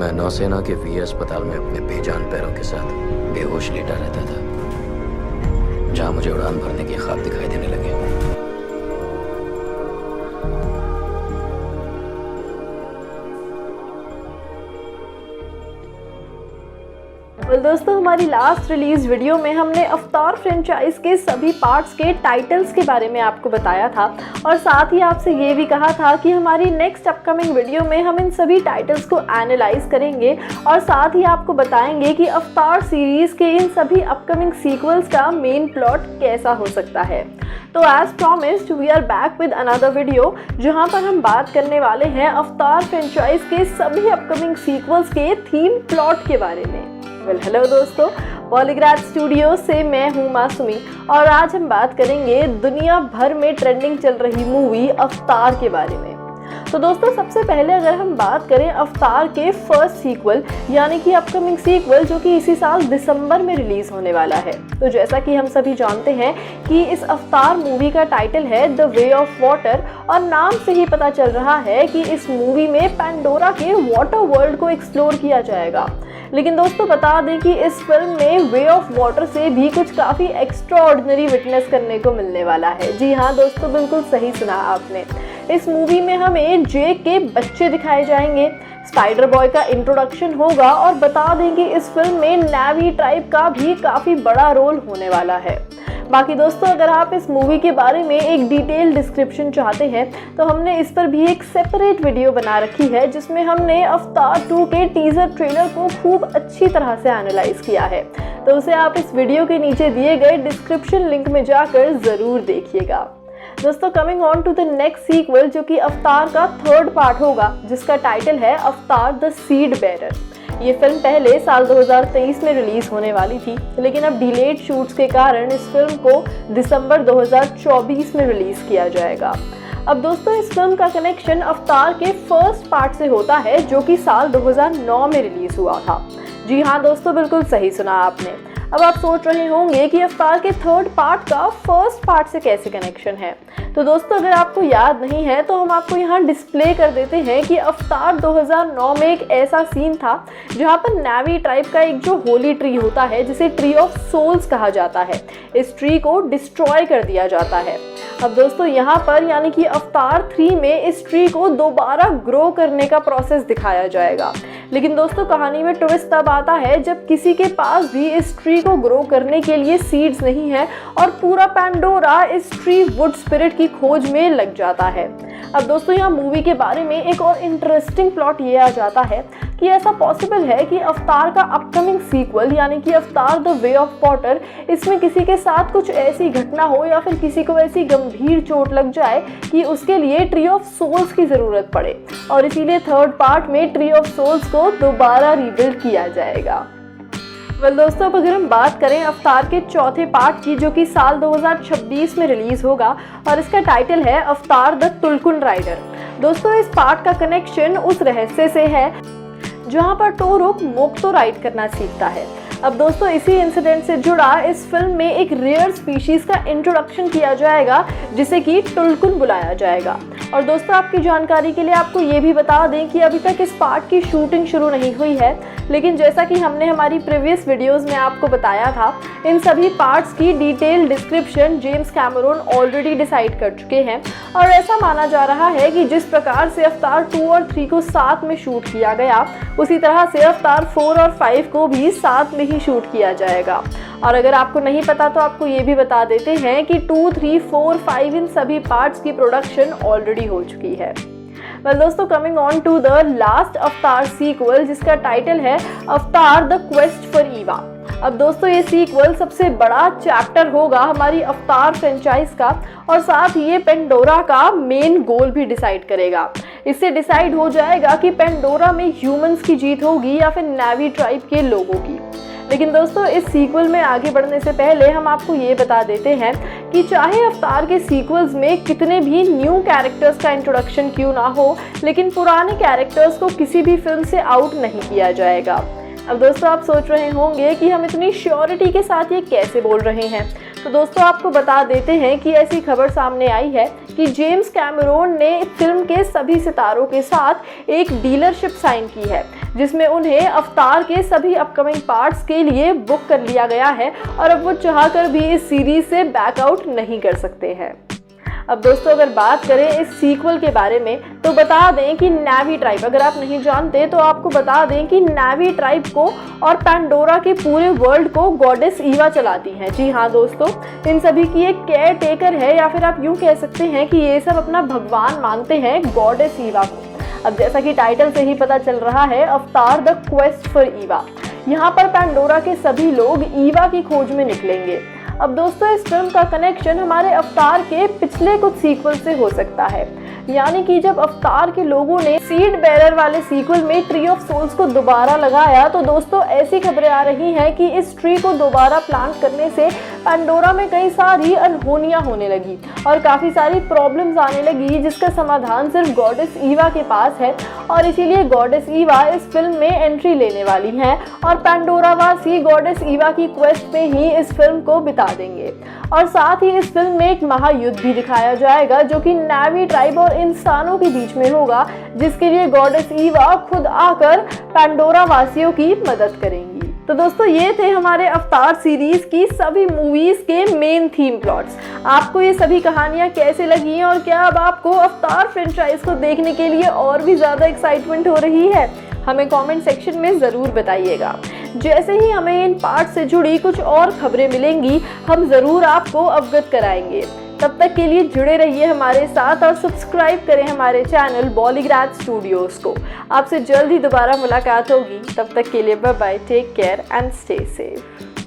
मैं नौसेना के वीर अस्पताल में अपने बेजान पैरों के साथ बेहोश लेटा रहता था, जहां मुझे उड़ान भरने के ख्वाब दिखाई देने लगे। दोस्तों, हमारी लास्ट रिलीज वीडियो में हमने अवतार फ्रेंचाइज के सभी पार्ट्स के टाइटल्स के बारे में आपको बताया था और साथ ही आपसे ये भी कहा था कि हमारी नेक्स्ट अपकमिंग वीडियो में हम इन सभी टाइटल्स को एनालाइज करेंगे और साथ ही आपको बताएंगे कि अवतार सीरीज के इन सभी अपकमिंग सीक्वल्स का मेन प्लॉट कैसा हो सकता है। तो as promised we are back with another video, जहां पर हम बात करने वाले हैं अवतार फ्रेंचाइज के सभी अपकमिंग सीक्वल्स के थीम प्लॉट के बारे में। हेलो दोस्तों, पॉलीग्राफ स्टूडियो से मैं हूं मासूमी और आज हम बात करेंगे दुनिया भर में ट्रेंडिंग चल रही मूवी अवतार के बारे में। तो दोस्तों, सबसे पहले अगर हम बात करें अवतार के फर्स्ट सीक्वल यानी कि अपकमिंग सीक्वल जो कि इसी साल दिसंबर में रिलीज होने वाला है, तो जैसा कि हम सभी जानते हैं कि इस अवतार मूवी का टाइटल है द वे ऑफ वाटर और नाम से ही पता चल रहा है कि इस मूवी में पैंडोरा के वाटर वर्ल्ड को एक्सप्लोर किया जाएगा। लेकिन दोस्तों, बता दें कि इस फिल्म में वे ऑफ वाटर से भी कुछ काफ़ी एक्स्ट्राऑर्डिनरी विटनेस करने को मिलने वाला है। जी हाँ दोस्तों, बिल्कुल सही सुना आपने। इस मूवी में हमें जेक के बच्चे दिखाए जाएंगे, स्पाइडर बॉय का इंट्रोडक्शन होगा और बता दें कि इस फिल्म में नेवी ट्राइब का भी काफ़ी बड़ा रोल होने वाला है। बाकी दोस्तों, अगर आप इस मूवी के बारे में एक डिटेल डिस्क्रिप्शन चाहते हैं तो हमने इस पर भी एक सेपरेट वीडियो बना रखी है जिसमें हमने अवतार 2 के टीजर ट्रेलर को खूब अच्छी तरह से एनालाइज किया है, तो उसे आप इस वीडियो के नीचे दिए गए डिस्क्रिप्शन लिंक में जाकर ज़रूर देखिएगा। दोस्तों, coming on to the next sequel जो कि अवतार का थर्ड पार्ट होगा, जिसका टाइटल है अवतार द सीड बेरर। ये फिल्म पहले साल 2023 में रिलीज होने वाली थी, लेकिन अब डिलेड शूट्स के कारण इस फिल्म को दिसंबर 2024 में रिलीज किया जाएगा। अब दोस्तों, इस फिल्म का कनेक्शन अवतार के फर्स्ट पार्ट से होता है जो कि साल 2009 में रिलीज हुआ था। जी हाँ दोस्तों, बिल्कुल सही सुना आपने। अब आप सोच रहे होंगे कि अवतार के थर्ड पार्ट का फर्स्ट पार्ट से कैसे कनेक्शन है। तो दोस्तों, अगर आपको याद नहीं है तो हम आपको यहाँ डिस्प्ले कर देते हैं कि अवतार 2009 में एक ऐसा सीन था जहाँ पर नेवी ट्राइब का एक जो होली ट्री होता है जिसे ट्री ऑफ सोल्स कहा जाता है, इस ट्री को डिस्ट्रॉय कर दिया जाता है। अब दोस्तों, यहाँ पर यानी कि अवतार 3 में इस ट्री को दोबारा ग्रो करने का प्रोसेस दिखाया जाएगा। लेकिन दोस्तों, कहानी में ट्विस्ट तब आता है जब किसी के पास भी इस ट्री को ग्रो करने के लिए सीड्स नहीं है और पूरा पैंडोरा इस ट्री वुड स्पिरिट की खोज में लग जाता है। अब दोस्तों, यहाँ मूवी के बारे में एक और इंटरेस्टिंग प्लॉट ये आ जाता है कि ऐसा पॉसिबल है कि अवतार का अपकमिंग सीक्वल यानी कि अवतार द वे ऑफ वाटर, इसमें किसी के साथ कुछ ऐसी घटना हो या फिर किसी को ऐसी गंभीर चोट लग जाए कि उसके लिए ट्री ऑफ सोल्स की ज़रूरत पड़े और इसीलिए थर्ड पार्ट में ट्री ऑफ सोल्स को दोबारा रीबिल्ड किया जाएगा। दोस्तों, अब अगर हम बात करें अवतार के चौथे पार्ट की जो कि साल 2026 में रिलीज होगा और इसका टाइटल है अवतार द तुलकुन राइडर। दोस्तों, इस पार्ट का कनेक्शन उस रहस्य से है जहां पर टोरुक मोक्तो राइड करना सीखता है। अब दोस्तों, इसी इंसिडेंट से जुड़ा इस फिल्म में एक रेयर स्पीशीज का इंट्रोडक्शन किया जाएगा जिसे कि टुलकुन बुलाया जाएगा। और दोस्तों, आपकी जानकारी के लिए आपको ये भी बता दें कि अभी तक इस पार्ट की शूटिंग शुरू नहीं हुई है, लेकिन जैसा कि हमने हमारी प्रीवियस वीडियोस में आपको बताया था, इन सभी पार्ट्स की detail description James Cameron already decide कर चुके हैं और ऐसा माना जा रहा है कि जिस प्रकार से अवतार 2 और 3 को साथ में शूट किया गया, उसी तरह से अवतार 4 और 5 को भी साथ में ही शूट किया जाएगा। और अगर आपको नहीं पता तो आपको ये भी बता देते हैं कि 2, 3, 4, 5 इन सभी पार्ट्स की प्रोडक्शन ऑलरेडी हो चुकी है। दोस्तों, coming on to the last Avatar sequel जिसका टाइटल है Avatar the quest for Eva. अब दोस्तों, ये सीक्वल सबसे बड़ा चैप्टर होगा हमारी अवतार फ्रेंचाइज का और साथ ही ये पेंडोरा का मेन गोल भी डिसाइड करेगा। इससे डिसाइड हो जाएगा कि पेंडोरा में ह्यूमंस की जीत होगी या फिर नेवी ट्राइब के लोगों की। लेकिन दोस्तों, इस सीक्वल में आगे बढ़ने से पहले हम आपको ये बता देते हैं कि चाहे अवतार के सीक्वल्स में कितने भी न्यू कैरेक्टर्स का इंट्रोडक्शन क्यों ना हो, लेकिन पुराने कैरेक्टर्स को किसी भी फिल्म से आउट नहीं किया जाएगा। अब दोस्तों, आप सोच रहे होंगे कि हम इतनी श्योरिटी के साथ ये कैसे बोल रहे हैं। तो दोस्तों, आपको बता देते हैं कि ऐसी खबर सामने आई है कि जेम्स कैमरून ने फिल्म के सभी सितारों के साथ एक डीलरशिप साइन की है, जिसमें उन्हें अवतार के सभी अपकमिंग पार्ट्स के लिए बुक कर लिया गया है और अब वो चाहकर भी इस सीरीज से बैकआउट नहीं कर सकते हैं। अब दोस्तों अगर बात करें इस सीक्वल के बारे में तो बता दें कि नावी ट्राइब, अगर आप नहीं जानते तो आपको बता दें कि नावी ट्राइब को और पैंडोरा के पूरे वर्ल्ड को गॉडेस ईवा चलाती हैं। जी हाँ दोस्तों, इन सभी की एक केयर टेकर है, या फिर आप यूँ कह सकते हैं कि ये सब अपना भगवान मानते हैं गॉडेस ईवा को। अब जैसा कि टाइटल से ही पता चल रहा है, Avatar the quest for Eva, यहाँ पर पैंडोरा के सभी लोग ईवा की खोज में निकलेंगे। अब दोस्तों इस फिल्म का कनेक्शन हमारे अवतार के पिछले कुछ सीक्वल से हो सकता है, यानी कि जब अवतार के लोगों ने सीड बेरर वाले सीक्वल में ट्री ऑफ सोल्स को दोबारा लगाया, तो दोस्तों ऐसी खबरें आ रही हैं कि इस ट्री को दोबारा प्लांट करने से पैंडोरा में कई सारी अनहोनियां होने लगी और काफ़ी सारी प्रॉब्लम्स आने लगी, जिसका समाधान सिर्फ गॉडेस ईवा के पास है। और इसीलिए गॉडेस ईवा इस फिल्म में एंट्री लेने वाली हैं और पैंडोरा वासी गॉडेस ईवा की क्वेस्ट में ही इस फिल्म को बिता देंगे। और साथ ही इस फिल्म में एक महायुद्ध भी दिखाया जाएगा, जो कि नावी ट्राइब और इंसानों के बीच में होगा, जिसके लिए गॉडेस ईवा खुद आकर पैंडोरा वासियों की मदद करेंगी। तो दोस्तों ये थे हमारे अवतार सीरीज की सभी मूवीज के मेन थीम प्लॉट्स। आपको ये सभी कहानियां कैसे लगी और क्या अब आपको अवतार फ्रेंचाइज को देखने के लिए और भी ज़्यादा एक्साइटमेंट हो रही है? हमें कमेंट सेक्शन में ज़रूर बताइएगा। जैसे ही हमें इन पार्ट से जुड़ी कुछ और खबरें मिलेंगी, हम ज़रूर आपको अवगत कराएंगे। तब तक के लिए जुड़े रहिए हमारे साथ और सब्सक्राइब करें हमारे चैनल बॉलीग्राज स्टूडियोज़ को। आपसे जल्द ही दोबारा मुलाकात होगी, तब तक के लिए bye bye, take care and stay safe.